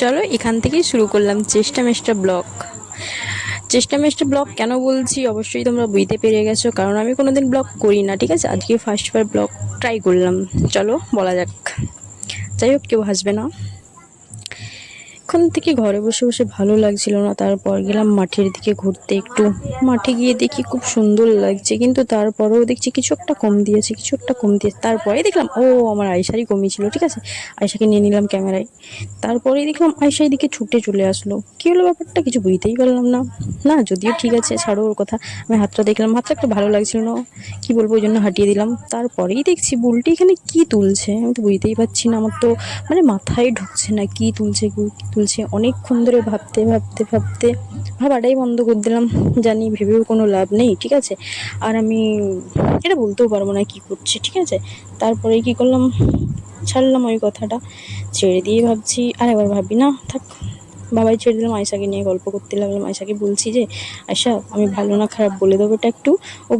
চলো এখান থেকেই শুরু করলাম চেষ্টা মেষ্টা ব্লগ। চেষ্টা মেষ্টা ব্লগ কেন বলছি অবশ্যই তোমরা বুঝতে পেরে গেছো, কারণ আমি কোনোদিন ব্লগ করি না, ঠিক আছে? আজকে ফার্স্টবার ব্লগ ট্রাই করলাম। চলো বলা যাক। যাই হোক, কেউ হাসবে না। এখন থেকে ঘরে বসে বসে ভালো লাগছিল না, তারপর গেলাম মাঠের দিকে ঘুরতে। একটু মাঠে গিয়ে দেখি খুব সুন্দর লাগছে, কিন্তু তারপরেও দেখছি কিছু একটা কম দিয়েছে, কিছু একটা কম দিয়েছে। তারপরে দেখলাম ও আমার আয়সারই কমই ছিল, ঠিক আছে? আয়সাকে নিয়ে নিলাম ক্যামেরায়। তারপরেই দেখলাম আয়সা এদিকে ছুটে চলে আসলো। কি হলো ব্যাপারটা কিছু বুঝতেই পারলাম না। না যদিও ঠিক আছে, ছাড়ো ওর কথা। আমি হাতটা দেখলাম, হাতটা একটু ভালো লাগছিল না, কি বলবো, ওই জন্য হাঁটিয়ে দিলাম। তারপরেই দেখছি বুলটি এখানে কি তুলছে, আমি তো বুঝতেই পারছি না। আমার তো মানে মাথায় ঢুকছে না কি তুলছে কি তুলছে। অনেকক্ষণ ধরে ভাবতে ভাবতে ভাবতে ভাবাটাই বন্ধ করে দিলাম। জানি ভেবেও কোনো লাভ নেই, ঠিক আছে? আর আমি এটা বলতেও পারবো না কি করছে, ঠিক আছে? তারপরে কি করলাম, ছাড়লাম ওই কথাটা, ছেড়ে দিয়ে ভাবছি আর একবার ভাবি না, থাক। বাবাই ছেড়ে দিলাম, আয়সাকে নিয়ে গল্প করতে লাগলাম। আয়সাকে বলছি যে আয়সা আমি ভালো না খারাপ বলে দেবো এটা একটু। ও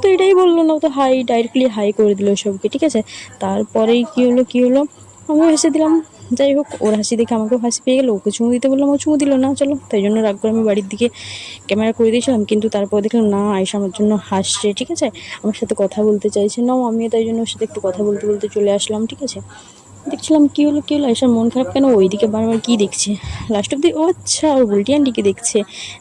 তো এটাই বললো না, ও তো হাই ডাইরেক্টলি হাই করে দিল সবকে, ঠিক আছে? তারপরেই কি হলো আমিও হেসে দিলাম। যাই হোক, ওর হাসি দেখে আমাকেও হাসি পেয়ে গেলো। ওকে চুমু দিতে বললাম, ও চুমু দিল না। চলো, তাই জন্য রাগ করে আমি বাড়ির দিকে ক্যামেরা করে দিয়েছিলাম, কিন্তু তারপর দেখলাম না, আয়সা আমার জন্য হাসছে, ঠিক আছে? আমার সাথে কথা বলতে চাইছে না, আমিও তাই জন্য ওর সাথে একটু কথা বলতে বলতে চলে আসলাম, ঠিক আছে? দেখছিলাম কি হলো আয়সার মন খারাপ কেন, ওইদিকে বারবার কি দেখছে। লাস্ট অব্দি ও আচ্ছা, ওর বুলটি আন্টিকে দেখছে।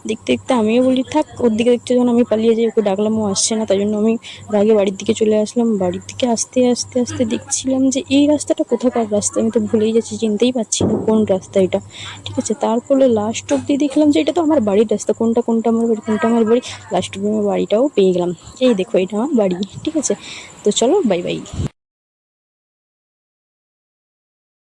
দেখতে দেখতে আমিও বলি থাক, ওর দিকে দেখতে যখন আমি পালিয়ে যাই, ওকে ডাকলাম, ও আসছে না, তাই জন্য আমি রাগে বাড়ির দিকে চলে আসলাম। বাড়ির দিকে আস্তে আস্তে আস্তে দেখছিলাম যে এই রাস্তাটা কোথাকার রাস্তা, আমি তো ভুলেই যাচ্ছি, চিনতেই পারছি না কোন রাস্তা এটা, ঠিক আছে? তারপরে লাস্ট অব্দি দেখলাম যে এটা তো আমার বাড়ির রাস্তা, কোনটা কোনটা আমার বাড়ি, কোনটা আমার বাড়ি। লাস্ট অব্দি আমার বাড়িটাও পেয়ে গেলাম। এই দেখো, এটা আমার বাড়ি, ঠিক আছে? তো চলো, বাই বাই।